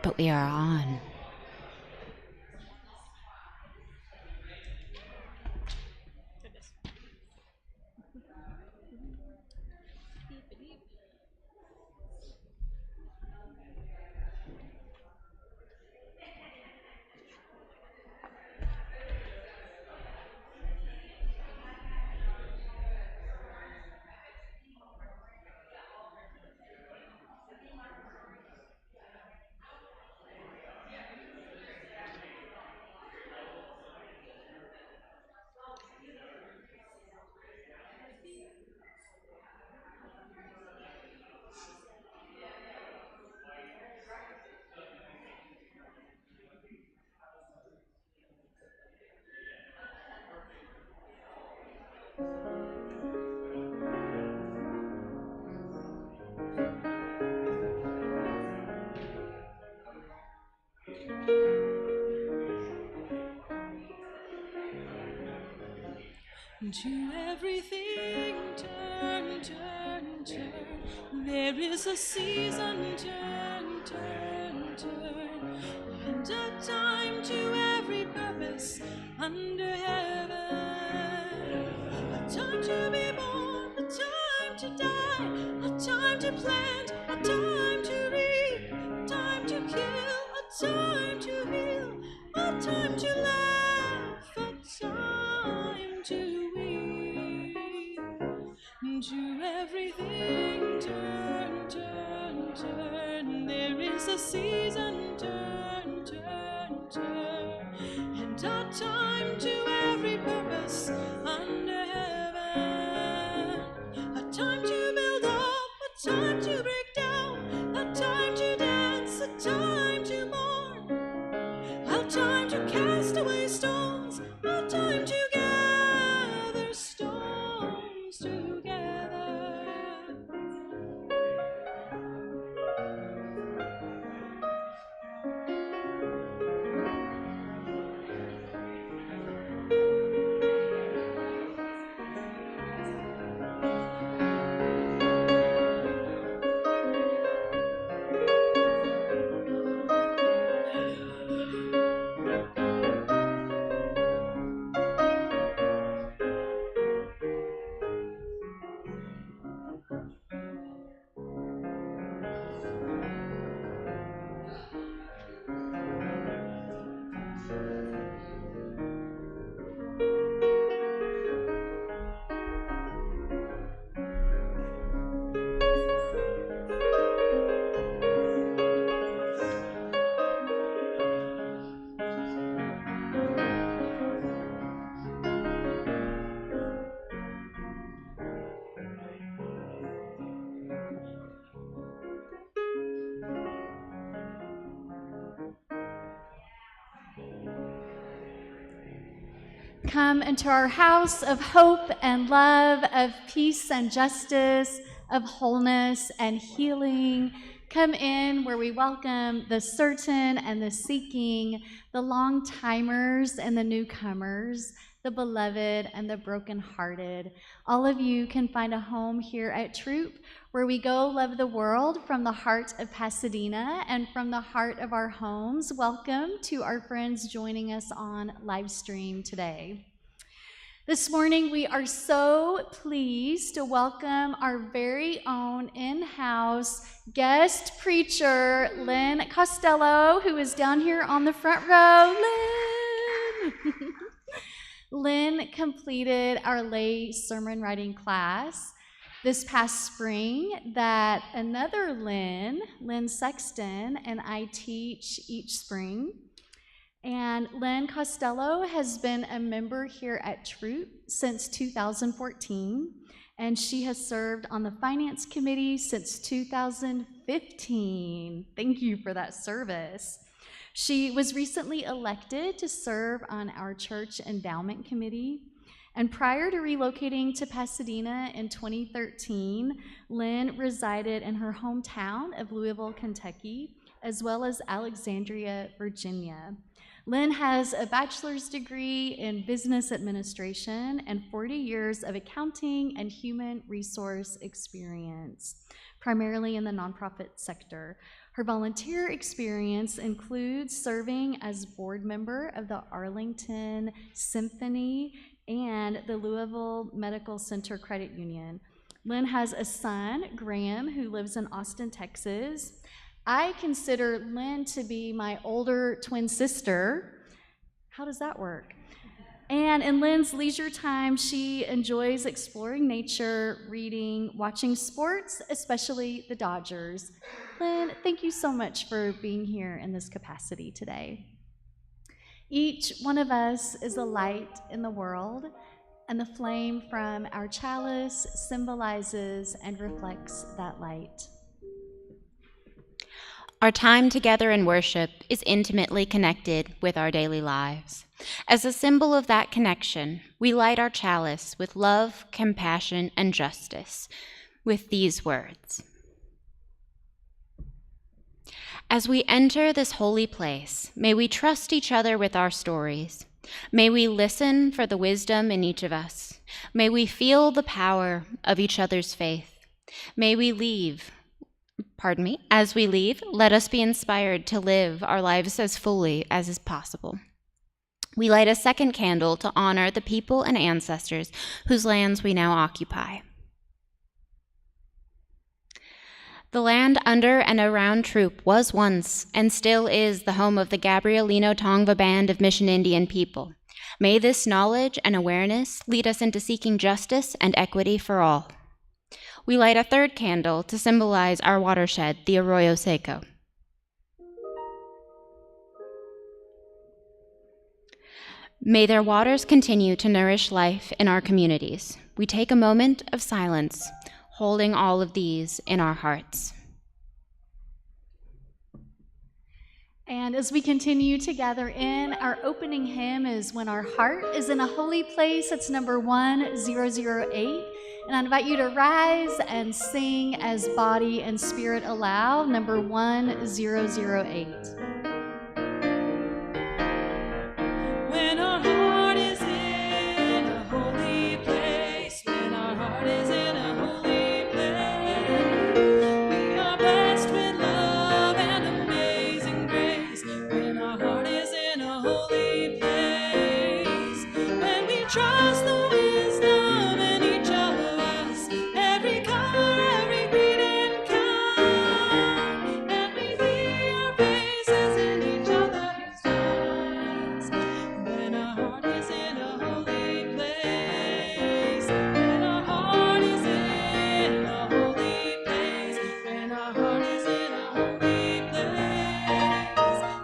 But we are on. To everything turn, turn, turn. There is a season, turn, turn, turn. And a time to every purpose under heaven. A time to be born, a time to die, a time to plant, a time to reap, a time to kill, a time to heal, a time to laugh, a time to weep. To everything turn, turn, turn. There is a season, turn, turn, turn. And a time to every purpose under heaven. A time to build up, a time to break down, a time to dance, a time to mourn, a time to cast away stones, a time to gather stones together. Come into our house of hope and love, of peace and justice, of wholeness and healing. Come in where we welcome the certain and the seeking, the long-timers and the newcomers, the beloved and the brokenhearted. All of you can find a home here at Throop, where we go love the world from the heart of Pasadena and from the heart of our homes. Welcome to our friends joining us on live stream today. This morning, we are so pleased to welcome our very own in-house guest preacher, Lynn Costello, who is down here on the front row. Lynn! Lynn completed our lay sermon writing class this past spring that another Lynn Sexton, and I teach each spring. And Lynn Costello has been a member here at Throop since 2014, and she has served on the finance committee since 2015. Thank you for that service. She was recently elected to serve on our church endowment committee. And prior to relocating to Pasadena in 2013, Lynn resided in her hometown of Louisville, Kentucky, as well as Alexandria, Virginia. Lynn has a bachelor's degree in business administration and 40 years of accounting and human resource experience, primarily in the nonprofit sector. Her volunteer experience includes serving as board member of the Arlington Symphony and the Louisville Medical Center Credit Union. Lynn has a son, Graham, who lives in Austin, Texas. I consider Lynn to be my older twin sister. How does that work? And in Lynn's leisure time, she enjoys exploring nature, reading, watching sports, especially the Dodgers. Lynn, thank you so much for being here in this capacity today. Each one of us is a light in the world, and the flame from our chalice symbolizes and reflects that light. Our time together in worship is intimately connected with our daily lives. As a symbol of that connection, we light our chalice with love, compassion, and justice with these words. As we enter this holy place, may we trust each other with our stories. May we listen for the wisdom in each of us. May we feel the power of each other's faith. As we leave, let us be inspired to live our lives as fully as is possible. We light a second candle to honor the people and ancestors whose lands we now occupy. The land under and around Throop was once and still is the home of the Gabrielino Tongva Band of Mission Indian people. May this knowledge and awareness lead us into seeking justice and equity for all. We light a third candle to symbolize our watershed, the Arroyo Seco. May their waters continue to nourish life in our communities. We take a moment of silence, holding all of these in our hearts. And as we continue to gather in, our opening hymn is When Our Heart is in a Holy Place. It's number 1008. And I invite you to rise and sing as body and spirit allow, number 1008. When our heart is in a holy place, when our heart is in a holy place, we are blessed with love and amazing grace. When our heart is in a holy place, when we trust the wisdom in each of us, every color, every creed and kind, and we see our faces in each other's eyes. When our heart is in a holy place, when our heart is in a holy place, when our heart is in a holy place,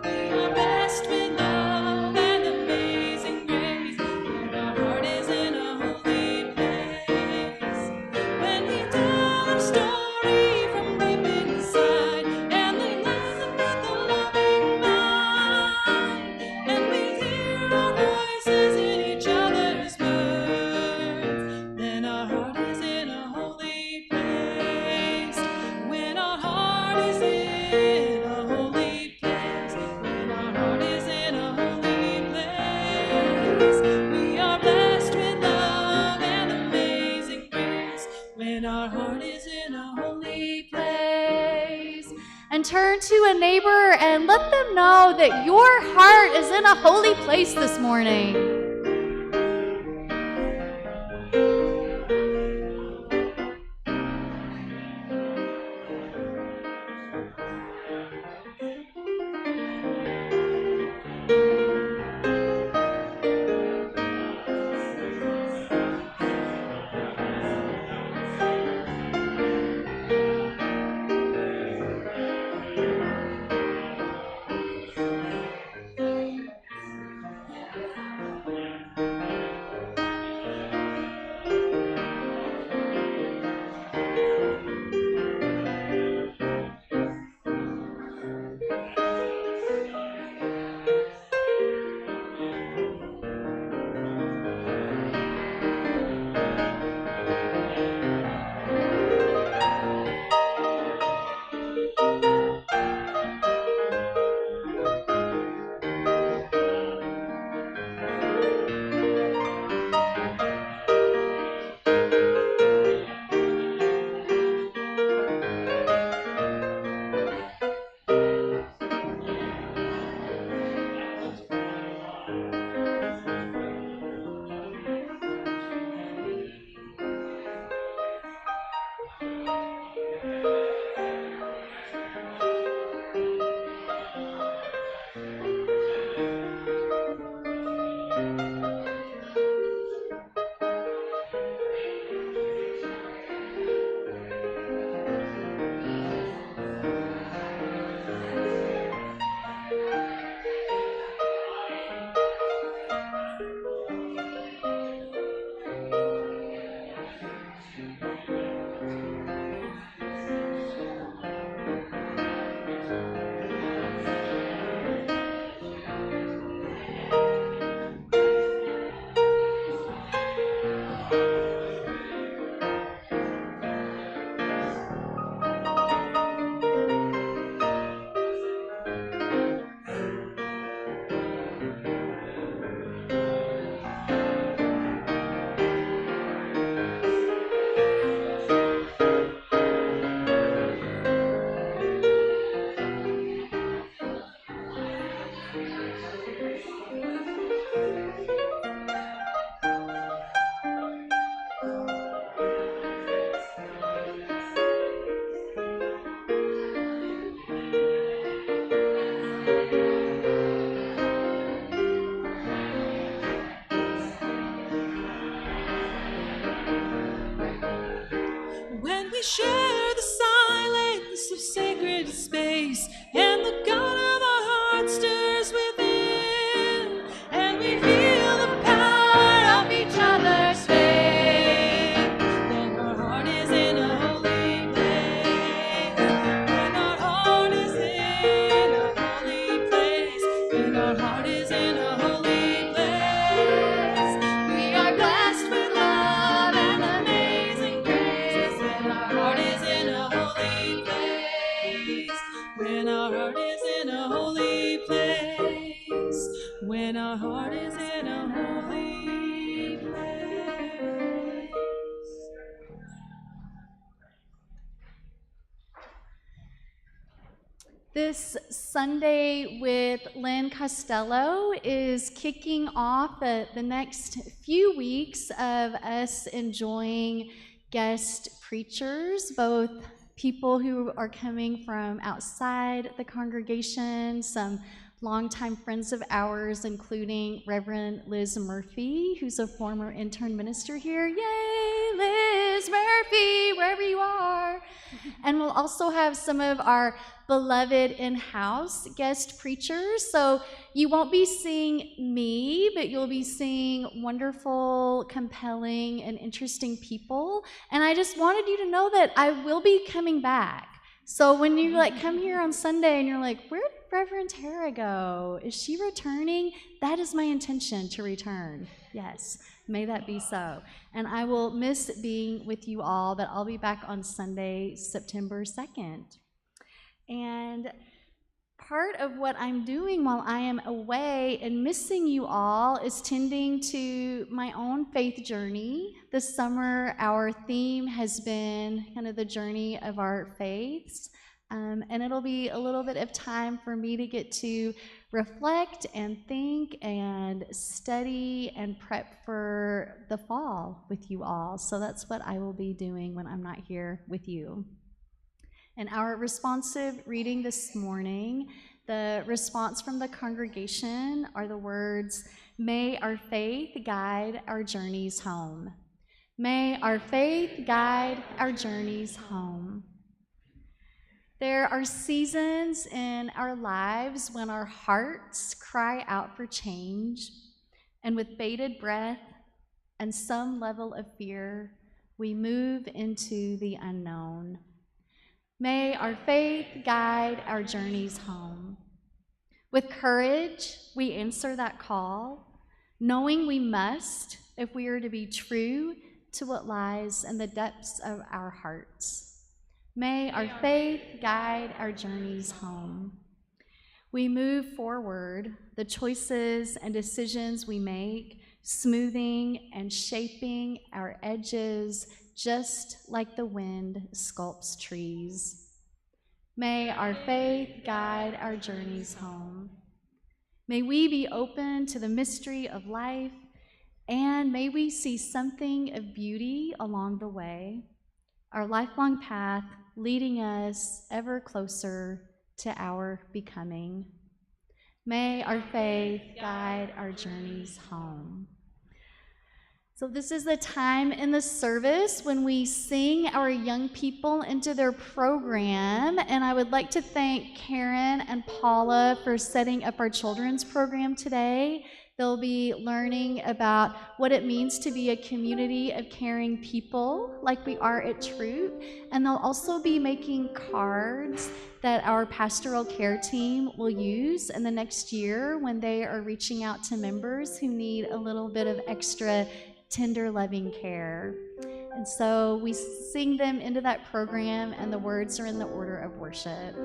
we are blessed with love and amazing grace. When our heart is in a holy place, when we tell our story from deep inside, and we listen with a loving mind, and we hear our voices in each other's words, then our heart is in a holy place. When our heart is in a holy place, when our heart is in a holy place, we are blessed with love and amazing grace. When our heart is in a holy place. And turn to a neighbor and let them know that your heart is in a holy place this morning. share the silence of sacred space, and the God of our heart stirs within, and we feel the power of each other's faith. Then our heart is in a holy place. When our heart is in a holy place. When our heart is in a holy place. We are blessed with love and amazing grace. When our heart is in a holy place. When our heart is in a holy place. When our heart is in a holy place. This Sunday with Lynn Costello is kicking off the next few weeks of us enjoying guest preachers, both people who are coming from outside the congregation, some longtime friends of ours, including Reverend Liz Murphy, who's a former intern minister here. Yay, Liz Murphy, wherever you are. And we'll also have some of our beloved in-house guest preachers. So you won't be seeing me, but you'll be seeing wonderful, compelling, and interesting people. And I just wanted you to know that I will be coming back. So when you come here on Sunday and you're like, where did Reverend Tara go? Is she returning? That is my intention, to return. Yes, may that be so. And I will miss being with you all, but I'll be back on Sunday, September 2nd. And part of what I'm doing while I am away and missing you all is tending to my own faith journey. This summer, our theme has been kind of the journey of our faiths. And it'll be a little bit of time for me to get to reflect and think and study and prep for the fall with you all. So that's what I will be doing when I'm not here with you. And our responsive reading this morning, the response from the congregation are the words, "May our faith guide our journeys home." May our faith guide our journeys home. There are seasons in our lives when our hearts cry out for change, and with bated breath and some level of fear, we move into the unknown. May our faith guide our journeys home. With courage, we answer that call, knowing we must if we are to be true to what lies in the depths of our hearts. May our faith guide our journeys home. We move forward, the choices and decisions we make, smoothing and shaping our edges just like the wind sculpts trees. May our faith guide our journeys home. May we be open to the mystery of life, and may we see something of beauty along the way, our lifelong path leading us ever closer to our becoming. May our faith guide our journeys home. So this is the time in the service when we sing our young people into their program, and I would like to thank Karen and Paula for setting up our children's program today. They'll be learning about what it means to be a community of caring people like we are at Throop, and they'll also be making cards that our pastoral care team will use in the next year when they are reaching out to members who need a little bit of extra tender, loving care. And so we sing them into that program, and the words are in the order of worship.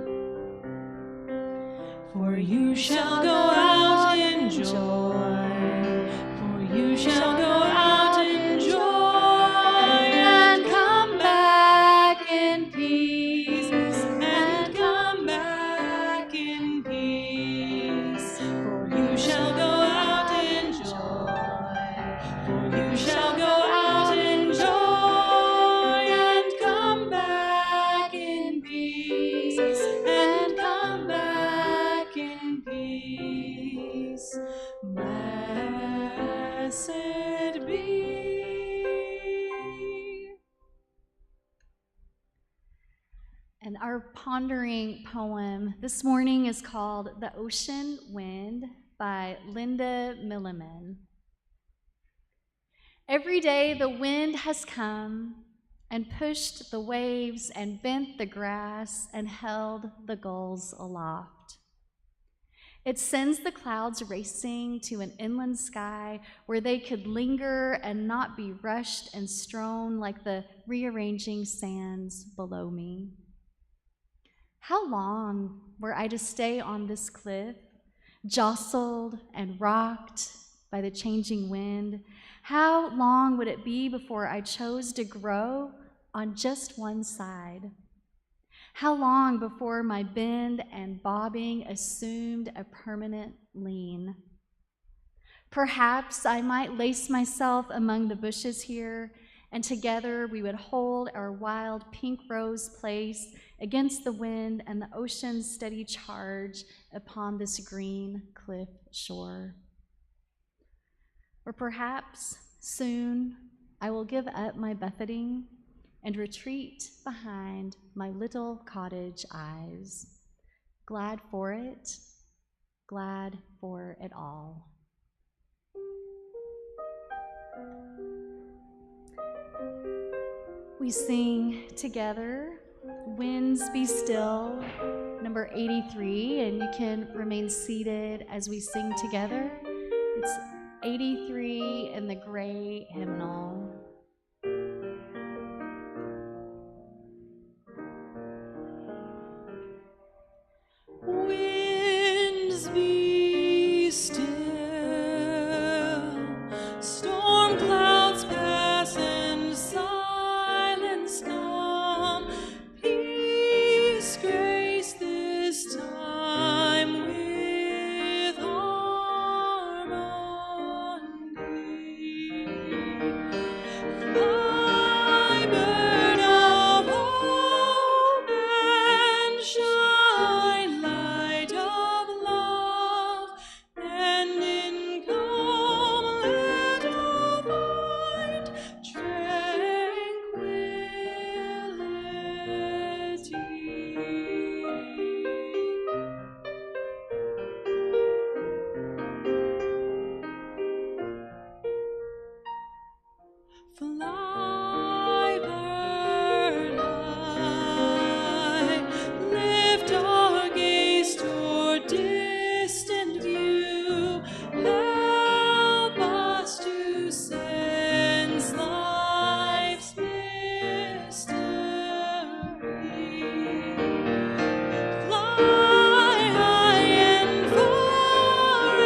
For you shall go out in joy, for you shall go out in joy, and come back in peace, and come back in peace. For you shall go out in joy, for you shall go out in joy, and come back in peace, and come back in peace. Blessed be Our pondering poem this morning is called The Ocean Wind by Linda Milliman. Every day the wind has come and pushed the waves and bent the grass and held the gulls aloft. It sends the clouds racing to an inland sky where they could linger and not be rushed and strewn like the rearranging sands below me. How long were I to stay on this cliff, jostled and rocked by the changing wind? How long would it be before I chose to grow on just one side? How long before my bend and bobbing assumed a permanent lean? Perhaps I might lace myself among the bushes here, and together we would hold our wild pink rose place against the wind and the ocean's steady charge upon this green cliff shore. Or perhaps soon I will give up my buffeting and retreat behind my little cottage eyes, glad for it all. We sing together, Winds Be Still, number 83, and you can remain seated as we sing together. It's 83 in the gray hymnal. Winds be still, storm clouds pass and silence come. Peace grace this time with harmony. Fly, bird of hope, and shine, light of love, and in calm let all find tranquility. Fly, bird high, lift our gaze toward distant view, help us to sense life's mystery. Fly high and far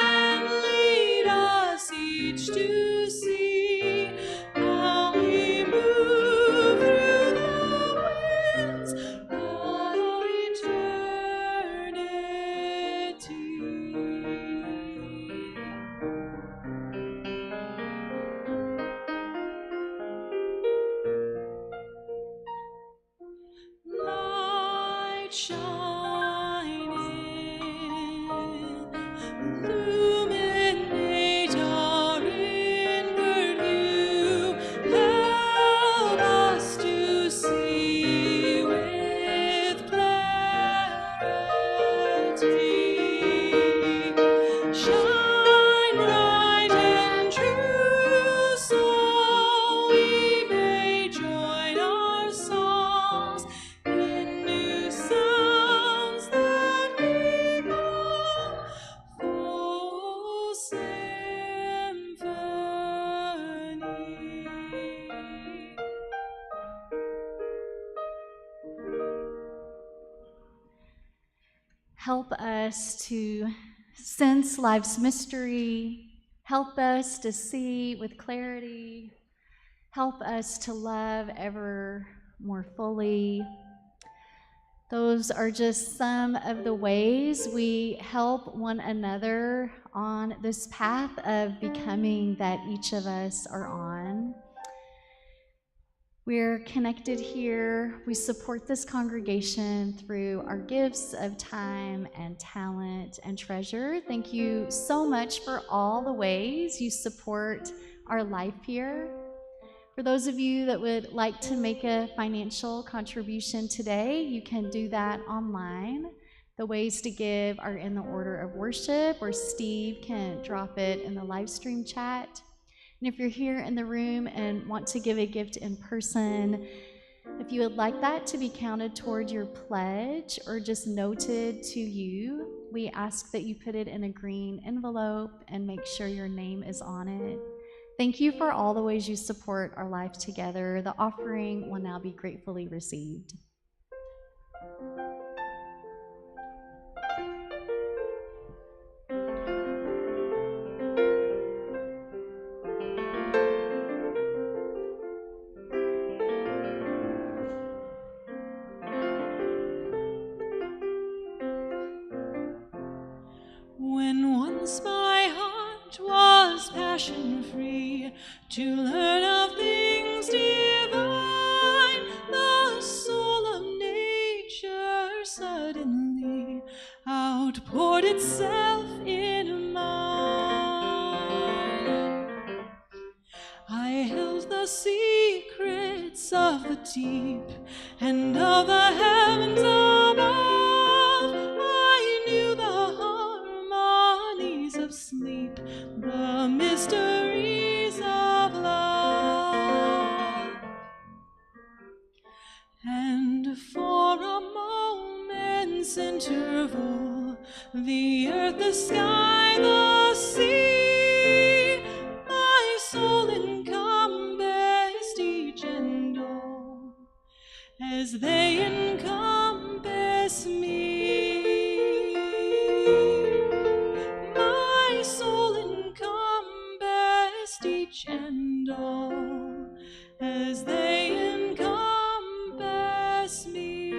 and lead us each to see how we move through the winds of eternity. Light shine in, illuminate our inward view, help us to see with clarity. Shine bright and true, so we may join our songs in new sounds that become full symphony. Help us to sense life's mystery. Help us to see with clarity. Help us to love ever more fully. Those are just some of the ways we help one another on this path of becoming that each of us are on. We're connected here. We support this congregation through our gifts of time and talent and treasure. Thank you so much for all the ways you support our life here. For those of you that would like to make a financial contribution today, you can do that online. The ways to give are in the order of worship, or Steve can drop it in the live stream chat. And if you're here in the room and want to give a gift in person, if you would like that to be counted toward your pledge or just noted to you, we ask that you put it in a green envelope and make sure your name is on it. Thank you for all the ways you support our life together. The offering will now be gratefully received. When once my heart was passion-free to learn of things divine, the soul of nature suddenly outpoured itself in mine. I held the secrets of the deep and of the heavens above. I knew the harmonies of sleep, the mysteries of love. And for a moment's interval, the earth, the sky, the sea, my soul encompassed each and all as they encompass me. My soul encompassed each and all as they encompass me.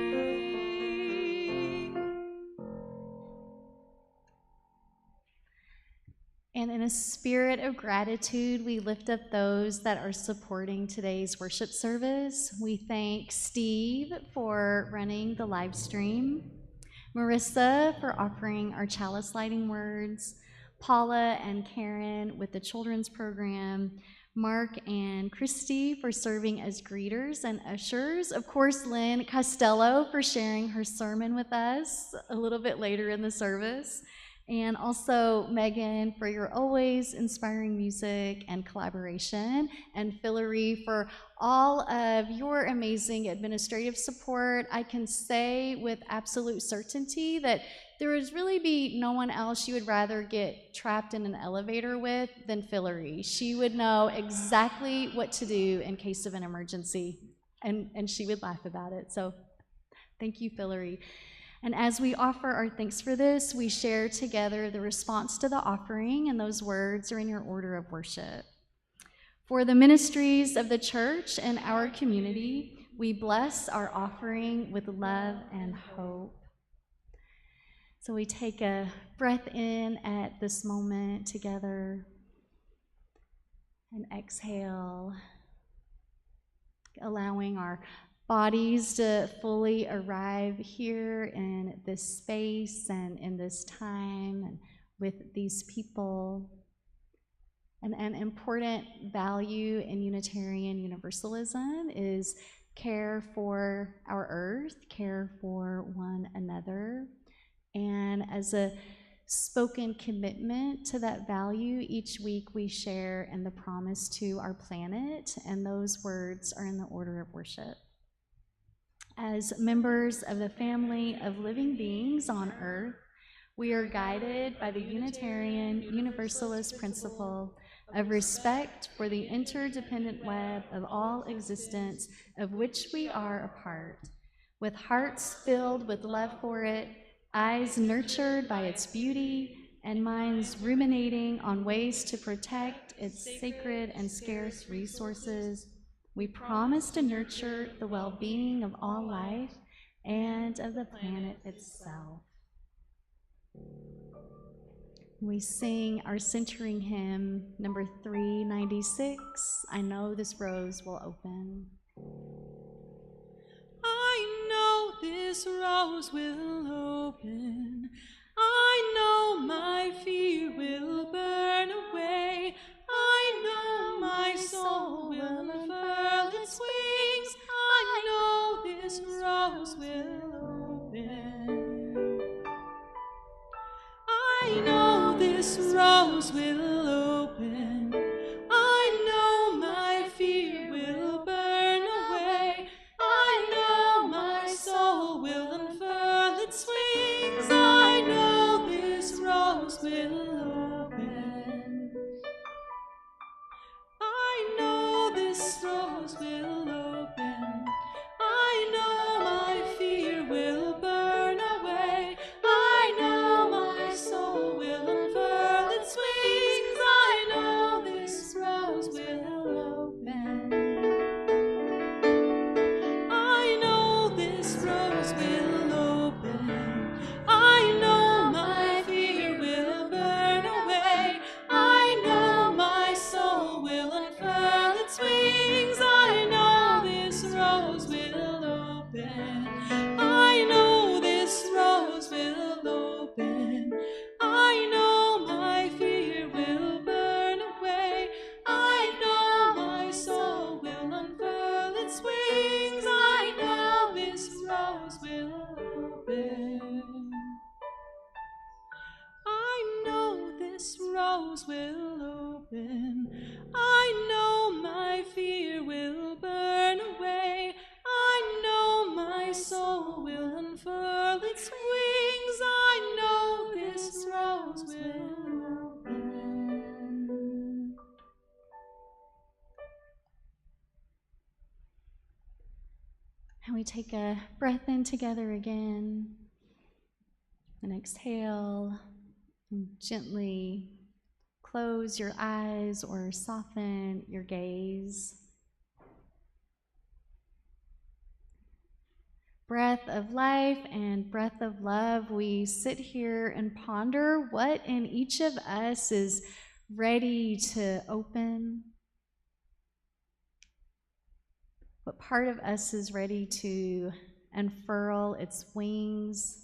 And in a spirit of gratitude, we lift up those that are supporting today's worship service. We thank Steve for running the live stream, Marissa for offering our chalice lighting words, Paula and Karen with the children's program, Mark and Christy for serving as greeters and ushers. Of course, Lynn Costello for sharing her sermon with us a little bit later in the service. And also Megan for your always inspiring music and collaboration, and Hillary for all of your amazing administrative support. I can say with absolute certainty that there would really be no one else you would rather get trapped in an elevator with than Hillary. She would know exactly what to do in case of an emergency, and she would laugh about it. So thank you, Hillary. And as we offer our thanks for this, we share together the response to the offering, and those words are in your order of worship. For the ministries of the church and our community, we bless our offering with love and hope. So we take a breath in at this moment together and exhale, allowing our bodies to fully arrive here in this space and in this time and with these people. And an important value in Unitarian Universalism is care for our earth, care for one another. And as a spoken commitment to that value, each week we share in the promise to our planet, and those words are in the order of worship. As members of the family of living beings on earth, we are guided by the Unitarian Universalist principle of respect for the interdependent web of all existence of which we are a part, with hearts filled with love for it, eyes nurtured by its beauty, and minds ruminating on ways to protect its sacred and scarce resources. We promise to nurture the well-being of all life and of the planet itself. We sing our centering hymn, number 396, I Know This Rose Will Open. I know this rose will open. I know my fear will burn away. I know my soul will affirm. rose will open. I know my fear will burn away. I know my soul will unfurl its wings. I know this rose will open. I know this rose will open. I know my fear will burn away. I know my soul will unfurl its wings. I know this rose will open. I know this rose will open. I know my fear will burn away. I know my soul will unfurl its wings. I know this rose will open. I know this rose will open. I know my fear will burn away. I know my soul will unfurl its wings. I know this rose will open. I know this rose will open. I know my fear will burn away. I know my soul will unfurl its wings. I know this rose will open. And we take a breath in together again. And exhale. And gently close your eyes or soften your gaze. Breath of life and breath of love, we sit here and ponder what in each of us is ready to open. What part of us is ready to unfurl its wings?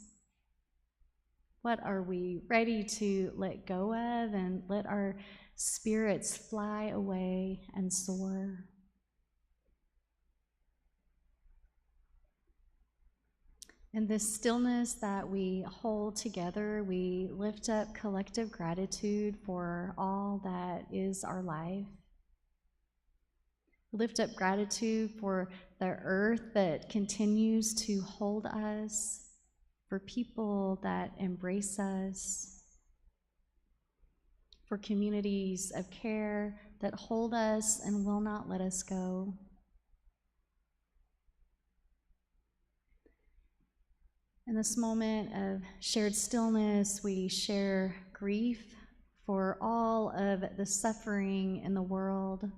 What are we ready to let go of and let our spirits fly away and soar? In this stillness that we hold together, we lift up collective gratitude for all that is our life. Lift up gratitude for the earth that continues to hold us, for people that embrace us, for communities of care that hold us and will not let us go. In this moment of shared stillness, we share grief for all of the suffering in the world,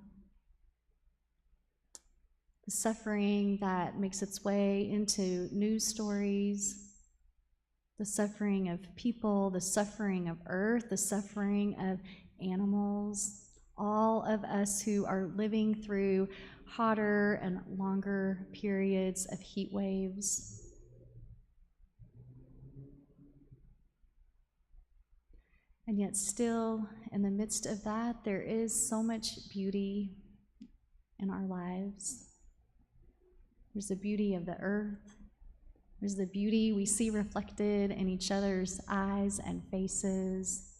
the suffering that makes its way into news stories, the suffering of people, the suffering of earth, the suffering of animals, all of us who are living through hotter and longer periods of heat waves. And yet still, in the midst of that, there is so much beauty in our lives. There's the beauty of the earth. There's the beauty we see reflected in each other's eyes and faces.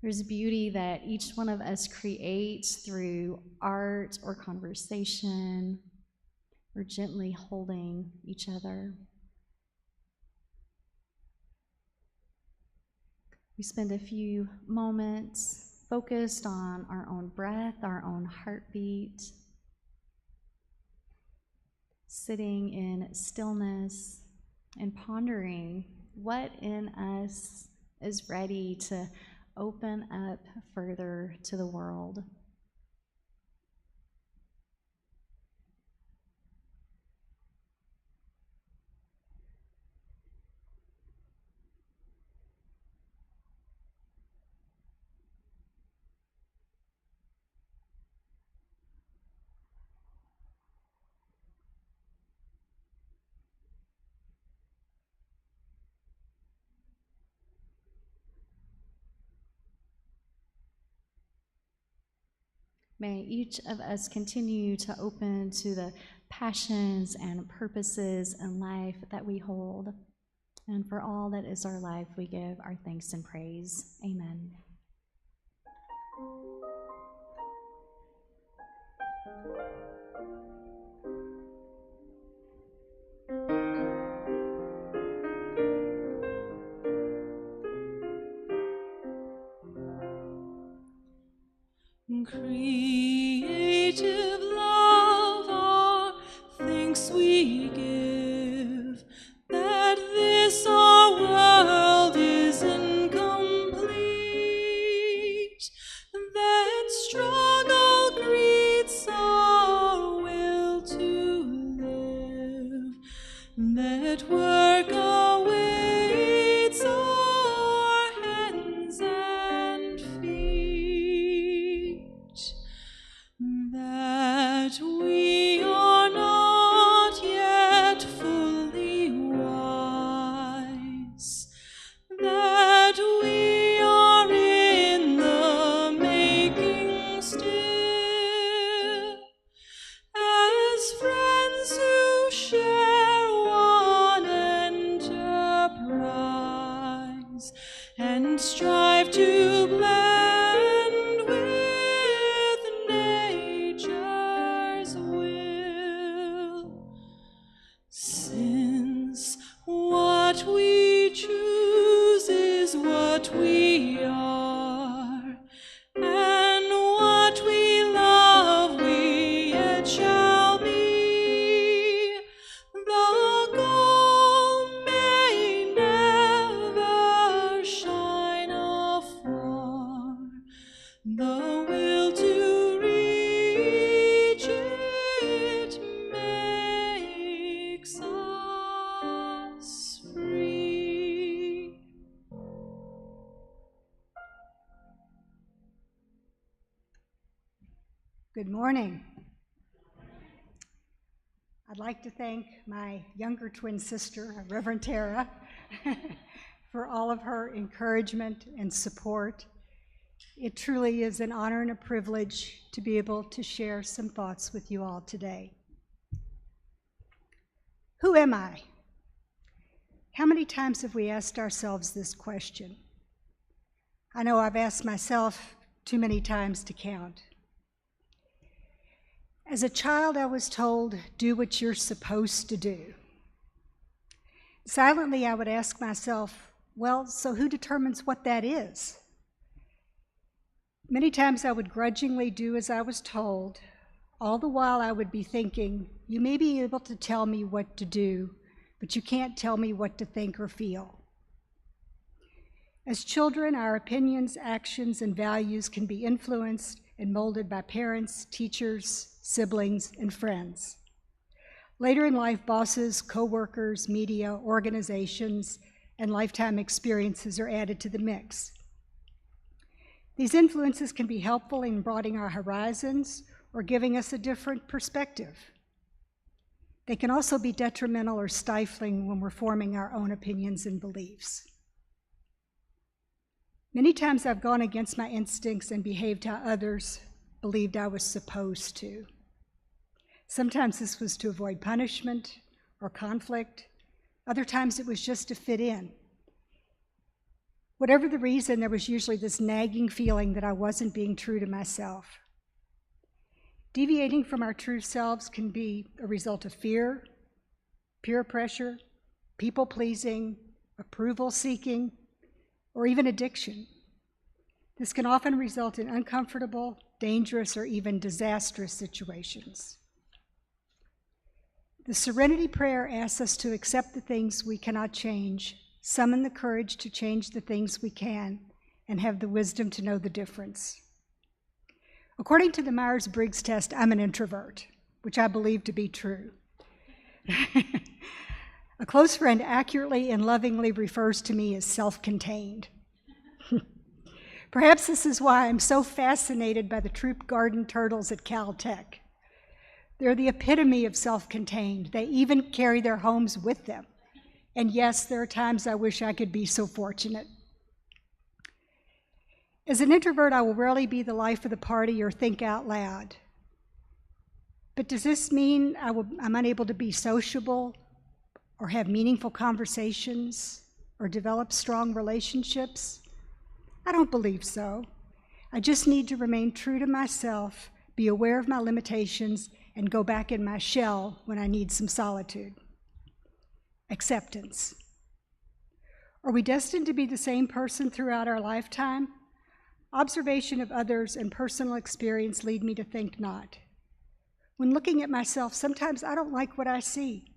There's beauty that each one of us creates through art or conversation or gently holding each other. We spend a few moments focused on our own breath, our own heartbeat, sitting in stillness and pondering what in us is ready to open up further to the world. May each of us continue to open to the passions and purposes in life that we hold. And for all that is our life, we give our thanks and praise. Amen. Creative love, our thanks we give, that this our world is incomplete, that struggle greets our will to live, that work awaits our hands and feet, that we are not yet fully wise, that we are in the making still, as friends who share one enterprise and strive to blend with nature's will. Since what we choose is what we are, and what we love we yet shall be, the goal may never shine afar, the will to reach it makes us free. Good morning. I'd like to thank my younger twin sister, Reverend Tara, for all of her encouragement and support. It truly is an honor and a privilege to be able to share some thoughts with you all today. Who am I? How many times have we asked ourselves this question? I know I've asked myself too many times to count. As a child, I was told, do what you're supposed to do. Silently, I would ask myself, well, so who determines what that is? Many times I would grudgingly do as I was told. All the while I would be thinking, you may be able to tell me what to do, but you can't tell me what to think or feel. As children, our opinions, actions, and values can be influenced and molded by parents, teachers, siblings, and friends. Later in life, bosses, co-workers, media, organizations, and lifetime experiences are added to the mix. These influences can be helpful in broadening our horizons or giving us a different perspective. They can also be detrimental or stifling when we're forming our own opinions and beliefs. Many times I've gone against my instincts and behaved how others believed I was supposed to. Sometimes this was to avoid punishment or conflict. Other times it was just to fit in. Whatever the reason, there was usually this nagging feeling that I wasn't being true to myself. Deviating from our true selves can be a result of fear, peer pressure, people-pleasing, approval-seeking, or even addiction. This can often result in uncomfortable, dangerous, or even disastrous situations. The Serenity Prayer asks us to accept the things we cannot change, summon the courage to change the things we can, and have the wisdom to know the difference. According to the Myers-Briggs test, I'm an introvert, which I believe to be true. A close friend accurately and lovingly refers to me as self-contained. Perhaps this is why I'm so fascinated by the Throop garden turtles at Caltech. They're the epitome of self-contained. They even carry their homes with them. And yes, there are times I wish I could be so fortunate. As an introvert, I will rarely be the life of the party or think out loud. But does this mean I'm unable to be sociable or have meaningful conversations or develop strong relationships? I don't believe so. I just need to remain true to myself, be aware of my limitations, and go back in my shell when I need some solitude. Acceptance. Are we destined to be the same person throughout our lifetime? Observation of others and personal experience lead me to think not. When looking at myself, sometimes I don't like what I see.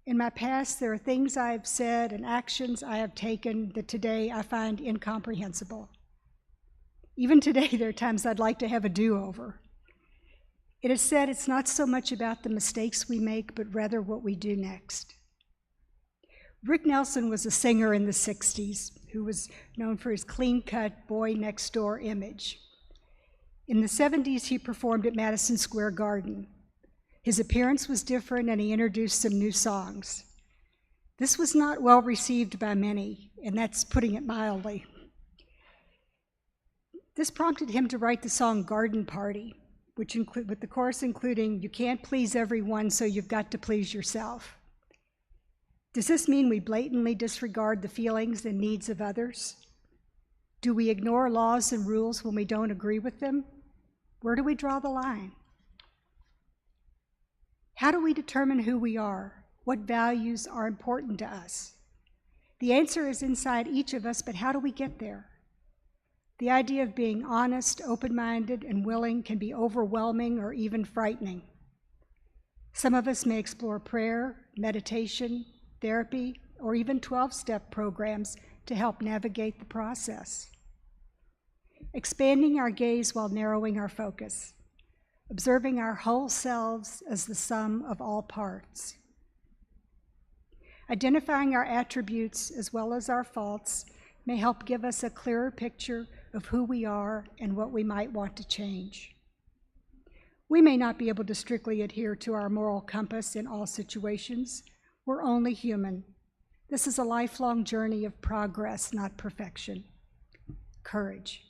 In my past, there are things I have said and actions I have taken that today I find incomprehensible. Even today, there are times I'd like to have a do-over. It is said it's not so much about the mistakes we make, but rather what we do next. Rick Nelson was a singer in the 60s who was known for his clean-cut boy-next-door image. In the 70s, he performed at Madison Square Garden. His appearance was different, and he introduced some new songs. This was not well received by many, and that's putting it mildly. This prompted him to write the song Garden Party, with the chorus including, "You can't please everyone, so you've got to please yourself." Does this mean we blatantly disregard the feelings and needs of others? Do we ignore laws and rules when we don't agree with them? Where do we draw the line? How do we determine who we are? What values are important to us? The answer is inside each of us, but how do we get there? The idea of being honest, open-minded, and willing can be overwhelming or even frightening. Some of us may explore prayer, meditation, therapy, or even 12-step programs to help navigate the process. Expanding our gaze while narrowing our focus. Observing our whole selves as the sum of all parts. Identifying our attributes as well as our faults may help give us a clearer picture of who we are and what we might want to change. We may not be able to strictly adhere to our moral compass in all situations. We're only human. This is a lifelong journey of progress, not perfection. Courage.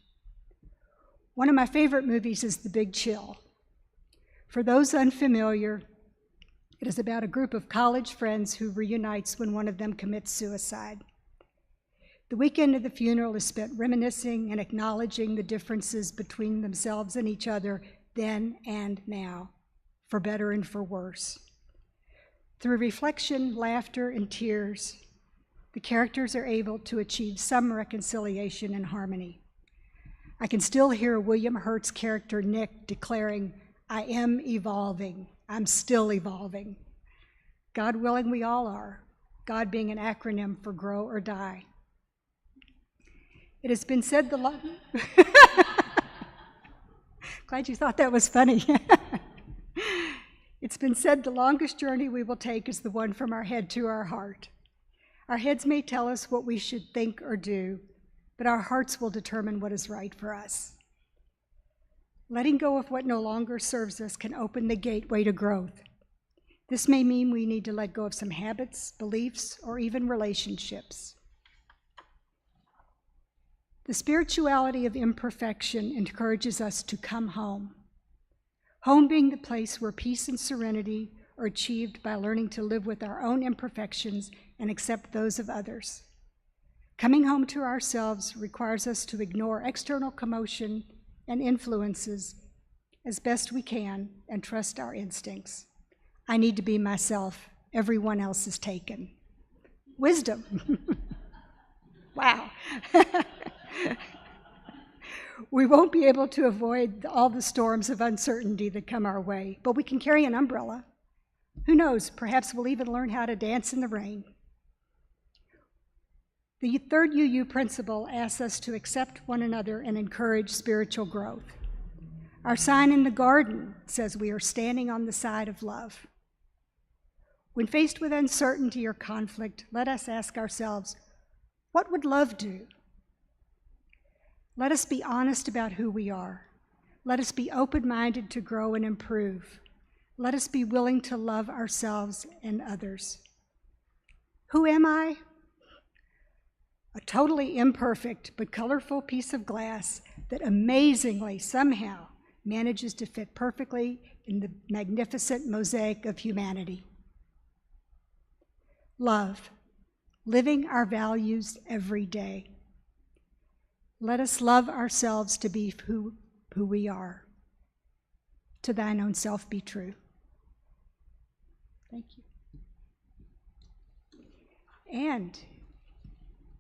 One of my favorite movies is The Big Chill. For those unfamiliar, it is about a group of college friends who reunites when one of them commits suicide. The weekend of the funeral is spent reminiscing and acknowledging the differences between themselves and each other then and now, for better and for worse. Through reflection, laughter, and tears, the characters are able to achieve some reconciliation and harmony. I can still hear William Hurt's character Nick declaring, "I am evolving. I'm still evolving." God willing, we all are. God being an acronym for grow or die. It has been said Glad you thought that was funny. It's been said the longest journey we will take is the one from our head to our heart. Our heads may tell us what we should think or do, but our hearts will determine what is right for us. Letting go of what no longer serves us can open the gateway to growth. This may mean we need to let go of some habits, beliefs, or even relationships. The spirituality of imperfection encourages us to come home. Home being the place where peace and serenity are achieved by learning to live with our own imperfections and accept those of others. Coming home to ourselves requires us to ignore external commotion and influences as best we can and trust our instincts. I need to be myself. Everyone else is taken. Wisdom. Wow. We won't be able to avoid all the storms of uncertainty that come our way, but we can carry an umbrella. Who knows, perhaps we'll even learn how to dance in the rain. The third UU principle asks us to accept one another and encourage spiritual growth. Our sign in the garden says we are standing on the side of love. When faced with uncertainty or conflict, let us ask ourselves, what would love do? Let us be honest about who we are. Let us be open-minded to grow and improve. Let us be willing to love ourselves and others. Who am I? A totally imperfect but colorful piece of glass that amazingly somehow manages to fit perfectly in the magnificent mosaic of humanity. Love, living our values every day. Let us love ourselves to be who we are. To thine own self be true. Thank you. And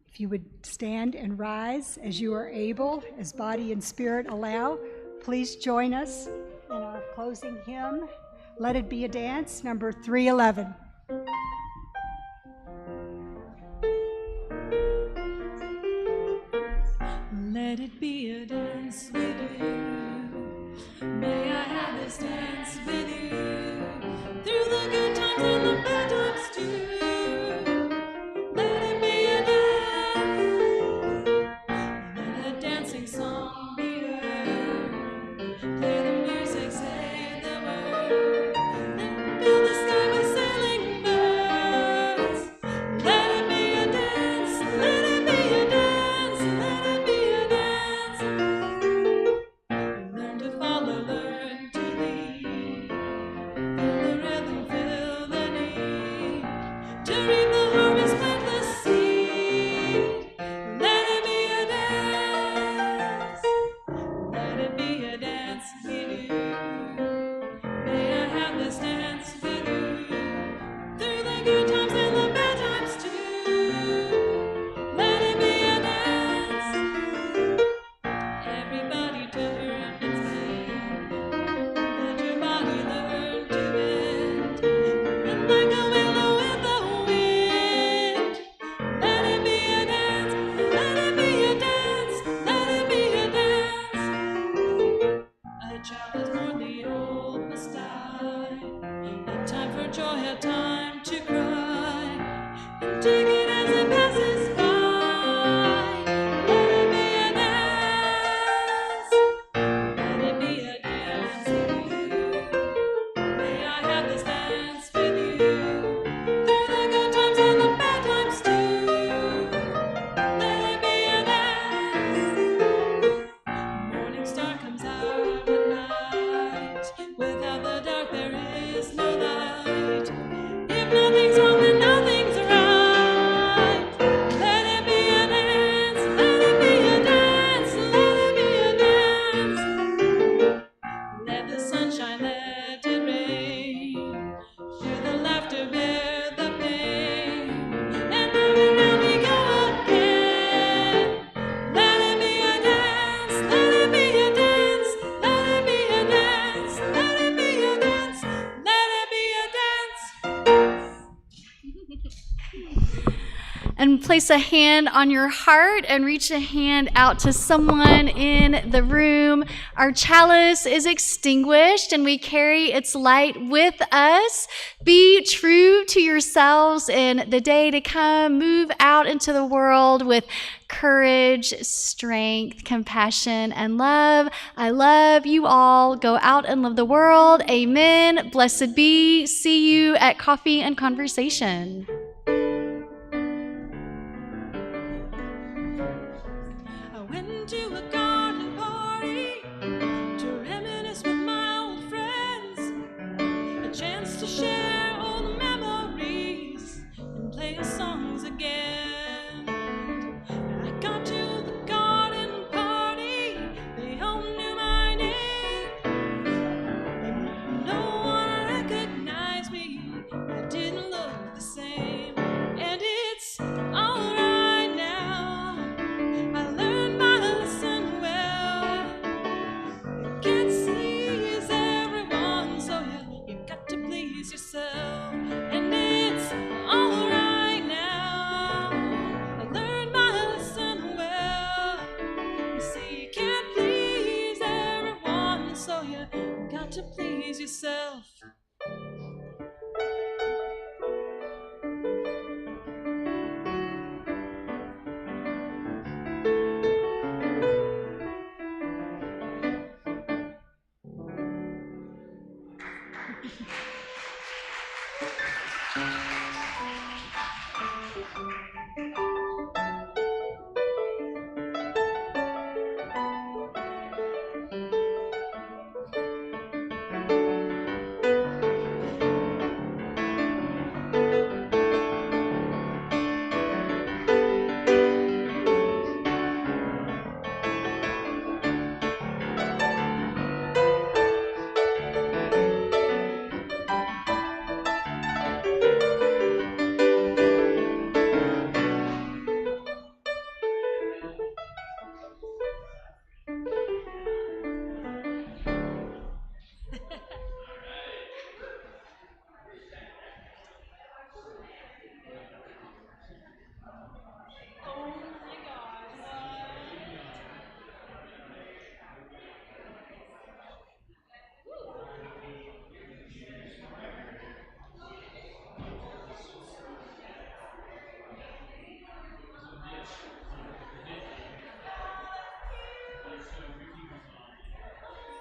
if you would stand and rise as you are able, as body and spirit allow, please join us in our closing hymn, Let It Be a Dance, number 311. Let it be a dance with you. May I have this dance with you through the good times and the bad times too. Let it be a dance. Let a dancing song be heard. Play the music, say the word. Then fill the sky with sailing birds. Let it be a dance. Let it be a dance. Let it be a dance. Learn to follow, learn to lead. Feel the rhythm, feel the need. To reap the harvest, plant the seed. Let it be a dance. Let it be a dance with you. May I have this dance with you through the good times and the bad times too. Let it be a dance. Everybody turn and sing. Let your body learn to bend. And like a willow in the wind. Let it be a dance. Let it be a dance. Let it be a dance. A child is born, the old must die. A time for joy, a time to cry. And take it as it passes by. Let it be a dance. Let it be a dance with you. May I have this dance with you through the good times and the bad times too. Let it be a dance. Morning star comes out at night. Without the dark there is no light. If nothing's wrong then nothing's right. Let it be a dance. Let it be a dance. Let it be a dance. Let the sunshine, let it rain. Hear the laughter, bear the pain. And round we go again. Let it be a dance. Let it be a dance. Let it be a dance. Let it be a dance. Let it be a dance. And place a hand on your heart and reach a hand out to someone in the room. Our chalice is extinguished and we carry its light with us. Be true to yourselves in the day to come. Move out into the world with courage, strength, compassion, and love. I love you all. Go out and love the world. Amen. Blessed be. See you at Coffee and Conversation. I went to a